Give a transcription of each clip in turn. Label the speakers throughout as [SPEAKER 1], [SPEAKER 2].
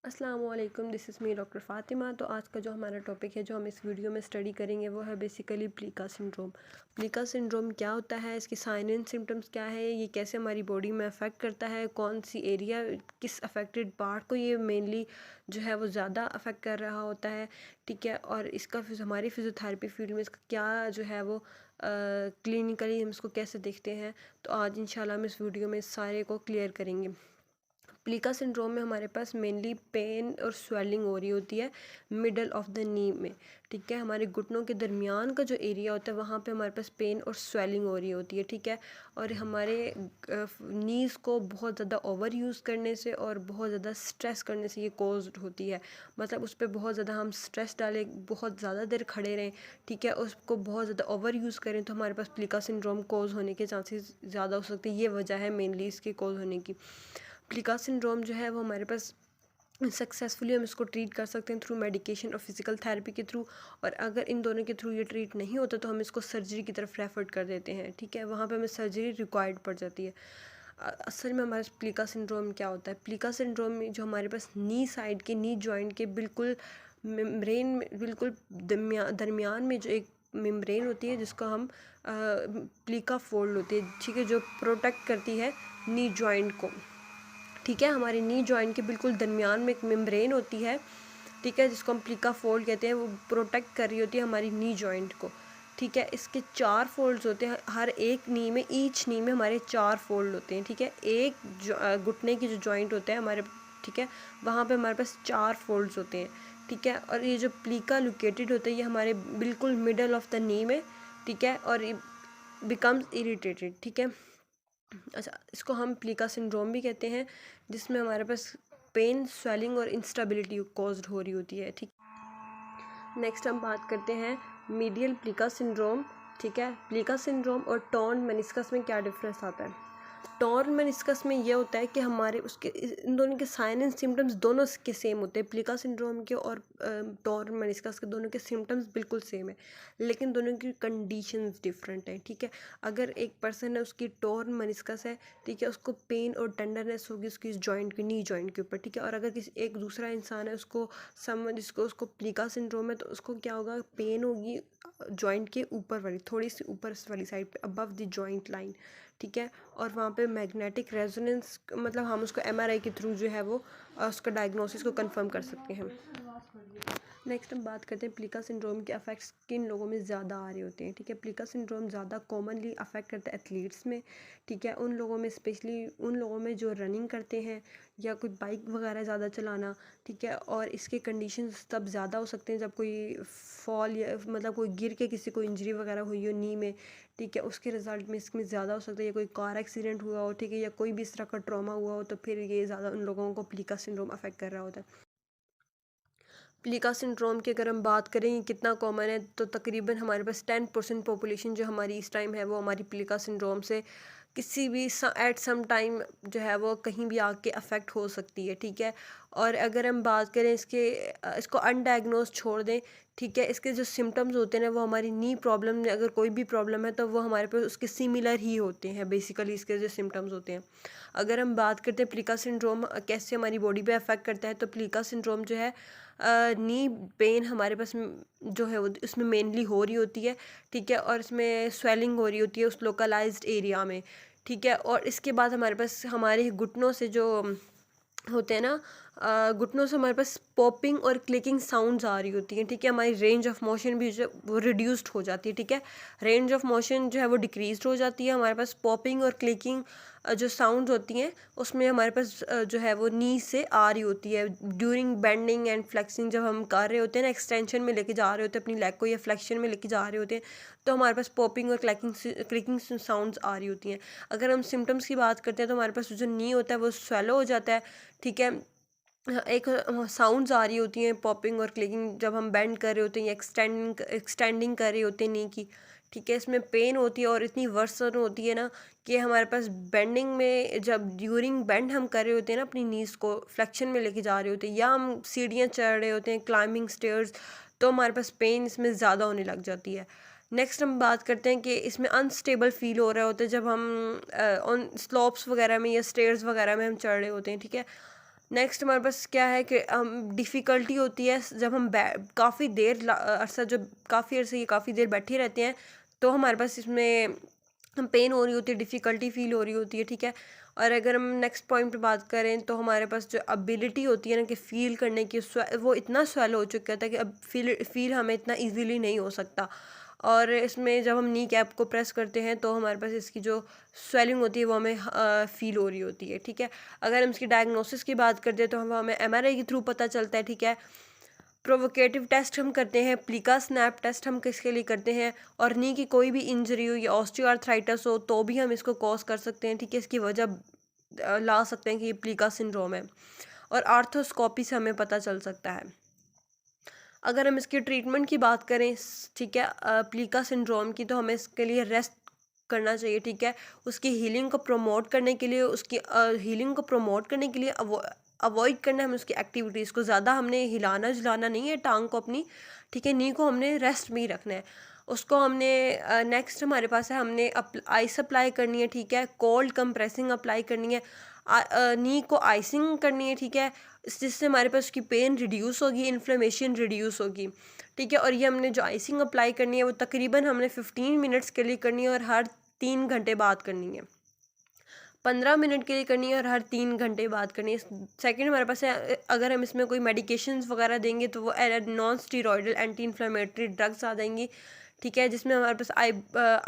[SPEAKER 1] अस्सलाम वालेकुम, this is me doctor Fatima. तो आज का जो हमारा टॉपिक है जो हम इस वीडियो में स्टडी करेंगे वो है basically plica syndrome. Plica syndrome क्या होता है, इसके साइन एंड सिम्टम्स क्या है, ये कैसे हमारी बॉडी में अफेक्ट करता है, कौन सी एरिया किस अफेक्टेड पार्ट को ये मेनली जो है वो ज़्यादा अफेक्ट कर रहा होता है। ठीक है, और इसका हमारी फिज़ियोथेरेपी फील्ड में इसका क्या जो है वो क्लिनिकली हम इसको कैसे देखते हैं। तो आज इंशाल्लाह हम इस वीडियो में इस सारे को क्लियर करेंगे। प्लीका सिंड्रोम में हमारे पास मेनली पेन और स्वेलिंग हो रही होती है मिडल ऑफ द नी में। ठीक है, हमारे घुटनों के दरमियान का जो एरिया होता है वहाँ पे हमारे पास पेन और स्वेलिंग हो रही होती है। ठीक है, और हमारे नीज़ को बहुत ज़्यादा ओवर यूज़ करने से और बहुत ज़्यादा स्ट्रेस करने से ये कोज होती है। मतलब उस पर बहुत ज़्यादा हम स्ट्रेस डालें, बहुत ज़्यादा देर खड़े रहें, ठीक है, उसको बहुत ज़्यादा ओवर यूज़ करें तो हमारे पास प्लीका सिंड्रोम कोज होने के चांसेस ज़्यादा हो सकते हैं। ये वजह है मेनली इसके कोज होने की। प्लीका सिंड्रोम जो है वो हमारे पास सक्सेसफुली हम इसको ट्रीट कर सकते हैं थ्रू मेडिकेशन और फिज़िकल थेरेपी के थ्रू। और अगर इन दोनों के थ्रू ये ट्रीट नहीं होता तो हम इसको सर्जरी की तरफ रेफर कर देते हैं। ठीक है, वहाँ पे हमें सर्जरी रिक्वायर्ड पड़ जाती है। असल में हमारे प्लीका सिंड्रोम क्या होता है, प्लीका सिंड्रोम में जो हमारे पास नी साइड के नी जॉइंट के बिल्कुल मेम्ब्रेन में बिल्कुल दरमियान में जो एक मेम्ब्रेन होती है जिसको हम प्लीका फोल्ड होती है, ठीक है, जो प्रोटेक्ट करती है नी जॉइंट को। ठीक है, हमारी नी जॉइंट के बिल्कुल दरमियान में एक मेम्ब्रेन होती है, ठीक है, जिसको हम प्लीका फोल्ड कहते हैं, वो प्रोटेक्ट कर रही होती है हमारी नी जॉइंट को। ठीक है, इसके 4 फोल्ड्स होते हैं हर एक नी में, ईच नी में हमारे 4 फोल्ड होते हैं। ठीक है, एक घुटने की जो जॉइंट होता है हमारे, ठीक है, वहाँ पे हमारे पास 4 फोल्ड्स होते हैं। ठीक है, और ये जो प्लीका लोकेटेड होता है ये हमारे बिल्कुल मिडल ऑफ द नी में। ठीक है, और बिकम्स इरिटेटेड। ठीक है, अच्छा, इसको हम प्लीका सिंड्रोम भी कहते हैं, जिसमें हमारे पास पेन, स्वेलिंग और इंस्टेबिलिटी कॉज्ड हो रही होती है। ठीक, नेक्स्ट हम बात करते हैं मीडियल प्लीका सिंड्रोम। ठीक है, प्लीका सिंड्रोम और टॉर्न मेनिस्कस में क्या डिफरेंस आता है। टॉर्न मेनिस्कस में ये होता है कि हमारे उसके इन दोनों के साइन एंड सिम्टम्स दोनों के सेम होते हैं। प्लीका सिंड्रोम के और टॉर्न मेनिस्कस के दोनों के सिम्टम्स बिल्कुल सेम है, लेकिन दोनों की कंडीशंस डिफरेंट हैं। ठीक है, अगर एक पर्सन है उसकी टॉर्न मेनिस्कस है, ठीक है, उसको पेन और टेंडरनेस होगी उसकी जॉइंट की, नी जॉइंट के ऊपर। ठीक है, और अगर किसी एक दूसरा इंसान है उसको जिसको उसको प्लीका सिंड्रोम है तो उसको क्या होगा, पेन होगी जॉइंट के ऊपर वाली, थोड़ी सी ऊपर वाली साइड पे, अबव द जॉइंट लाइन। ठीक है, और वहाँ पे मैग्नेटिक रेजोनेंस, मतलब हम उसको एमआरआई के थ्रू जो है वो उसका डायग्नोसिस को कंफर्म कर सकते हैं। नेक्स्ट हम बात करते हैं प्लीका सिंड्रोम के अफेक्ट्स किन लोगों में ज़्यादा आ रहे होते हैं। ठीक है, प्लीका सिंड्रोम ज़्यादा कॉमनली अफेक्ट करता है एथलीट्स में। ठीक है, उन लोगों में, स्पेशली उन लोगों में जो रनिंग करते हैं या कोई बाइक वगैरह ज़्यादा चलाना। ठीक है, और इसके कंडीशंस तब ज़्यादा हो सकते हैं जब कोई फॉल या मतलब कोई गिर के किसी को इंजरी वगैरह हुई हो नी में। ठीक है, उसके रिजल्ट में इसमें ज़्यादा हो सकता है, या कोई कार एक्सीडेंट हुआ हो, ठीक है, या कोई भी इस तरह का ट्रॉमा हुआ हो, तो फिर ये ज़्यादा उन लोगों को प्लीका सिंड्रोम अफेक्ट कर रहा होता है। प्लीका सिंड्रोम की अगर हम बात करें ये कितना कॉमन है, तो तकरीबन हमारे पास 10% पॉपुलेशन जो हमारी इस टाइम है वो हमारी प्लीका सिंड्रोम से किसी भी एट सम टाइम जो है वो कहीं भी आके अफेक्ट हो सकती है। ठीक है, और अगर हम बात करें इसको अनडायग्नोज छोड़ दें, ठीक है, इसके जो सिम्टम्स होते हैं ना वो हमारी नी प्रॉब्लम में अगर कोई भी प्रॉब्लम है तो वो हमारे पास उसके सिमिलर ही होते हैं। बेसिकली इसके जो सिम्टम्स होते हैं, अगर हम बात करते हैं प्लीका सिंड्रोम कैसे हमारी बॉडी पे अफेक्ट करता है, तो प्लीका सिंड्रोम जो है नी पेन हमारे पास जो है वो उसमें मेनली हो रही होती है। ठीक है, और इसमें स्वेलिंग हो रही होती है उस लोकलाइज्ड एरिया में। ठीक है, और इसके बाद हमारे पास हमारे घुटनों से जो होते हैं ना, घुटनों से हमारे पास पॉपिंग और क्लिकिंग साउंड्स आ रही होती हैं। ठीक है, हमारी रेंज ऑफ मोशन भी जो वो रिड्यूस्ड हो जाती है। ठीक है, रेंज ऑफ मोशन जो है वो डिक्रीज्ड हो जाती है। हमारे पास पॉपिंग और क्लिकिंग जो साउंड्स होती हैं उसमें हमारे पास जो है वो नी से आ रही होती है ड्यूरिंग बेंडिंग एंड फ्लेक्सिंग। जब हम कर रहे होते हैं ना, एक्सटेंशन में लेके जा रहे होते हैं अपनी लेग को, या फ्लेक्शन में लेके जा रहे होते हैं, तो हमारे पास पॉपिंग और क्लिकिंग साउंड्स आ रही होती हैं। अगर हम सिम्टम्स की बात करते हैं तो हमारे पास जो नी होता है वो स्वेलो हो जाता है। ठीक है, एक साउंड्स आ रही होती हैं पॉपिंग और क्लिकिंग जब हम बेंड कर रहे होते हैं या एक्सटेंडिंग कर रहे होते हैं नी की। ठीक है, इसमें पेन होती है और इतनी वर्सन होती है ना कि हमारे पास बेंडिंग में, जब ड्यूरिंग बेंड हम कर रहे होते हैं ना अपनी नीज़ को फ्लेक्शन में लेके जा रहे होते हैं, या हम सीढ़ियाँ चढ़ रहे होते हैं क्लाइंबिंग स्टेयर्स, तो हमारे पास पेन इसमें ज़्यादा होने लग जाती है। नेक्स्ट हम बात करते हैं कि इसमें अनस्टेबल फील हो रहा होता है जब हम ऑन स्लोप्स वगैरह में या स्टेयर्स वगैरह में हम चढ़ रहे होते हैं। ठीक है, नेक्स्ट हमारे पास क्या है कि डिफ़िकल्टी होती है जब हम काफ़ी देर अरसा जब काफ़ी देर बैठे रहते हैं, तो हमारे पास इसमें पेन हो रही होती है, डिफ़िकल्टी फ़ील हो रही होती है, ठीक है। और अगर हम नेक्स्ट पॉइंट पे बात करें तो हमारे पास जो एबिलिटी होती है ना कि फ़ील करने की, वो इतना स्वेल हो चुका था कि अब फ़ील हमें इतना ईज़िली नहीं हो सकता। और इसमें जब हम नी कैप को प्रेस करते हैं तो हमारे पास इसकी जो स्वेलिंग होती है वो हमें फ़ील हो रही होती है, ठीक है। अगर हम इसकी डायग्नोसिस की बात करते हैं तो हम हमें एमआरआई के थ्रू पता चलता है, ठीक है। प्रोवोकेटिव टेस्ट हम करते हैं, प्लीका स्नैप टेस्ट हम किसके लिए करते हैं, और नी की कोई भी इंजरी हो या ऑस्टियोआर्थराइटिस हो तो भी हम इसको कॉज कर सकते हैं, ठीक है। इसकी वजह ला सकते हैं कि ये प्लीका सिंड्रोम है, और आर्थोस्कोपी से हमें पता चल सकता है। अगर हम इसकी ट्रीटमेंट की बात करें, ठीक है, प्लीका सिंड्रोम की, तो हमें इसके लिए रेस्ट करना चाहिए, ठीक है। उसकी हीलिंग को प्रमोट करने के लिए, अवॉइड करना है हमें उसकी एक्टिविटीज़ को। ज़्यादा हमने हिलाना जुलाना नहीं है टांग को अपनी, ठीक है। नी को हमने रेस्ट में ही रखना है। उसको हमने नेक्स्ट हमारे पास है, हमने आइस अप्लाई करनी है, ठीक है। कोल्ड कंप्रेसिंग अप्लाई करनी है, नी को आइसिंग करनी है, ठीक है। जिससे हमारे पास उसकी पेन रिड्यूस होगी, इन्फ्लेमेशन रिड्यूस होगी, ठीक है। और ये हमने जो आइसिंग अप्लाई करनी है वो तकरीबन हमने 15 मिनट्स के लिए करनी है और हर 3 घंटे बाद करनी है। 15 मिनट के लिए करनी है और हर 3 घंटे बाद करनी है। सेकंड हमारे पास है, अगर हम इसमें कोई मेडिकेशंस वगैरह देंगे तो वो non steroidal anti inflammatory drugs आ जाएंगी, ठीक है। जिसमें हमारे पास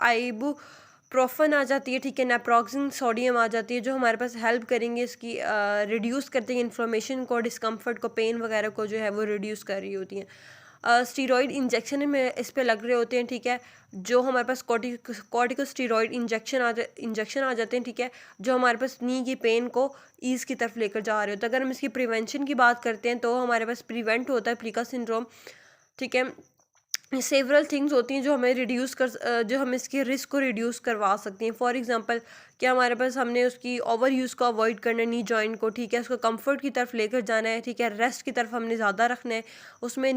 [SPEAKER 1] आइबुप्रोफेन आ जाती है, ठीक है। नेप्रोक्सिन सोडियम आ जाती है, जो हमारे पास हेल्प करेंगे इसकी रिड्यूस करते हैं इन्फ्लेमेशन को, डिस्कम्फर्ट को, पेन वगैरह को जो है वो रिड्यूस कर रही होती हैं। स्टीरॉयड इंजेक्शन में इस पे लग रहे होते हैं, ठीक है। जो हमारे पास कॉर्टिकोस्टीरॉयड इंजेक्शन आ जाते हैं, ठीक है, जो हमारे पास नी की पेन को ईज़ की तरफ लेकर जा रहे होते हैं। अगर हम इसकी प्रिवेंशन की बात करते हैं तो हमारे पास प्रिवेंट होता है प्लीका सिंड्रोम, ठीक है। सेवरल थिंग्स होती हैं जो हम इसके रिस्क को रिड्यूस करवा सकती हैं। फॉर एग्जांपल, क्या हमारे पास हमने उसकी ओवर यूज़ को अवॉइड करना है, नी जॉइंट को, ठीक है। उसको कंफर्ट की तरफ लेकर जाना है, ठीक है। रेस्ट की तरफ हमने ज़्यादा रखना है। उसमें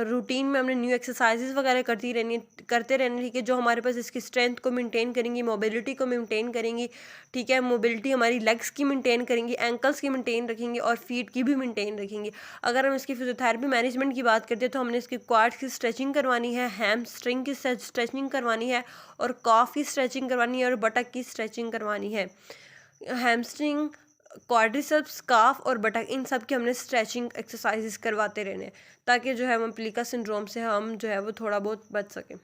[SPEAKER 1] रूटीन में हमने न्यू एक्सरसाइजेज वगैरह करते रहना, ठीक है, जो हमारे पास इसकी स्ट्रेंथ को मेंटेन करेंगी, मोबिलिटी को मेंटेन करेंगी, ठीक है। मोबिलिटी हमारी लेग्स की मेंटेन करेंगी, एंकल्स की मेंटेन रखेंगी और फीट की भी मेंटेन रखेंगी। अगर हम इसकी फिजियोथेरेपी मैनेजमेंट की बात करते हैं तो हमने इसकी क्वाड्स की स्ट्रेचिंग करवानी है, हैमस्ट्रिंग की स्ट्रेचिंग करवानी है, और कॉफ की स्ट्रेचिंग करवानी है, और बटक की स्ट्रेचिंग करवानी है। हैमस्ट्रिंग, क्वाड्रिसेप्स, काफ और बटक, इन सब की हमने स्ट्रेचिंग एक्सरसाइजेस करवाते रहने हैं, ताकि जो है हम प्लीका सिंड्रोम से हम जो है वो थोड़ा बहुत बच सकें,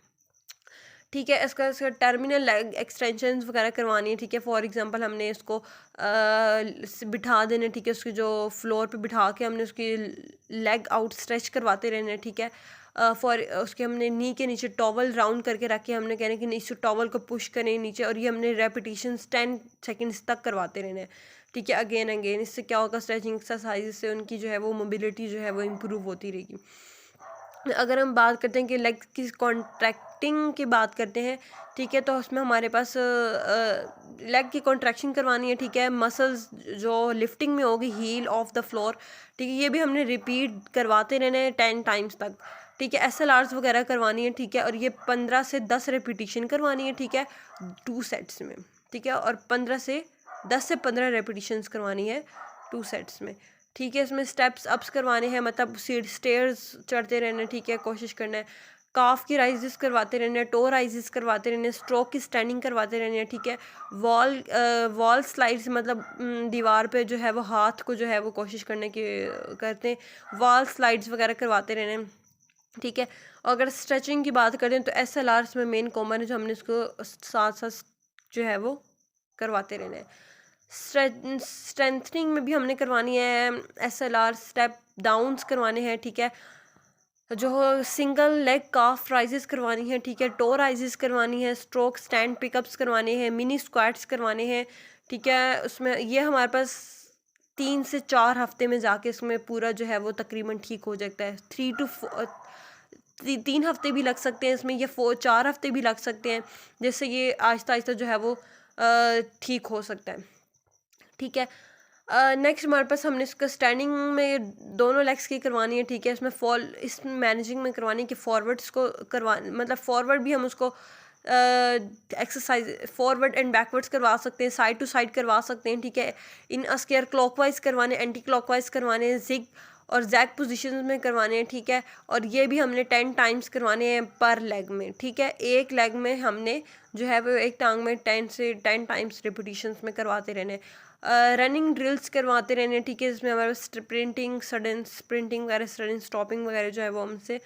[SPEAKER 1] ठीक है। इसका टर्मिनल लेग एक्सटेंशंस वगैरह करवानी है, ठीक है। फॉर एग्जांपल, हमने इसको बिठा देना, ठीक है। उसकी जो फ्लोर पे बिठा के हमने उसकी लेग आउट स्ट्रेच करवाते रहना, ठीक है। उसके हमने नी के नीचे टॉवल राउंड करके रख के हमने कहना कि नीचे टॉवल को पुश करें नीचे, और ये हमने रेपिटेशंस 10 सेकेंड्स तक करवाते रहना है, ठीक है, अगेन अगेन। इससे क्या होगा, स्ट्रेचिंग एक्सरसाइज से उनकी जो है वो मोबिलिटी जो है वो इम्प्रूव होती रहेगी। अगर हम बात करते हैं कि लेग की कॉन्ट्रैक्टिंग की बात करते हैं, ठीक है, तो उसमें हमारे पास लेग की कॉन्ट्रैक्शन करवानी है, ठीक है। मसल्स जो लिफ्टिंग में होगी, हील ऑफ द फ्लोर, ठीक है, ये भी हमने रिपीट करवाते रहना है 10 टाइम्स तक, ठीक है। SLRs वगैरह करवानी है, ठीक है, और ये 15 से 10 रेपिटेशन करवानी है, ठीक है, 2 सेट्स में, ठीक है। और 10 से 15 रेपिटेशंस करवानी है 2 सेट्स में, ठीक है। इसमें स्टेप्स अप्स करवाने हैं, मतलब स्टेयर्स चढ़ते रहना, ठीक है, कोशिश करना है। काफ की राइजेस करवाते रहने हैं, टो राइजेस करवाते रहने हैं, स्ट्रोक की स्टैंडिंग करवाते रहने हैं, ठीक है। वॉल स्लाइड्स, मतलब दीवार पे जो है वो हाथ को जो है वो कोशिश करने की करते हैं, वॉल स्लाइड्स वगैरह करवाते रहने हैं, ठीक है। अगर स्ट्रेचिंग की बात करें तो SLRs में मेन कॉमन है, जो हमने इसको साथ साथ जो है वो करवाते रहना है। स्ट्रेंथनिंग में भी हमने करवानी है, SLR स्टेप डाउन्स करवाने हैं, ठीक है। जो सिंगल लेग काफ राइजेस करवानी है, ठीक है, टो राइजेस करवानी है, स्ट्रोक स्टैंड पिकअप्स करवाने हैं, मिनी स्क्वाट्स करवाने हैं, ठीक है। उसमें ये हमारे पास 3 से 4 हफ्ते में जाके इसमें पूरा जो है वो तकरीबन ठीक हो जाता है। 3 हफ्ते भी लग सकते हैं इसमें, ये 4 हफ्ते भी लग सकते हैं, जिससे ये आहिस्ता आहिस्ता जो है वो ठीक हो सकता है, ठीक है। नेक्स्ट हमारे पास हमने इसका स्टैंडिंग में दोनों लेग्स की करवानी है, ठीक है। इस मैनेजिंग में करवानी है कि फॉरवर्ड्स को मतलब फॉरवर्ड भी हम उसको एक्सरसाइज फॉरवर्ड एंड बैकवर्ड्स करवा सकते हैं, साइड टू साइड करवा सकते हैं, ठीक है। इन अस्केयर क्लॉकवाइज करवाने, एंटी क्लॉकवाइज करवाने हैं, जिग और जैक पोजीशन में करवाने हैं, ठीक है। और ये भी हमने 10 टाइम्स करवाने हैं पर लेग में, ठीक है। एक लेग में हमने जो है वो एक टांग में 10 से 10 टाइम्स रिपीटिशंस में करवाते रहने। रनिंग ड्रिल्स करवाते रहने, ठीक है, जिसमें हमारे स्प्रिंटिंग, सडन स्प्रिंटिंग वगैरह, सडन स्टॉपिंग वगैरह जो है वो हमसे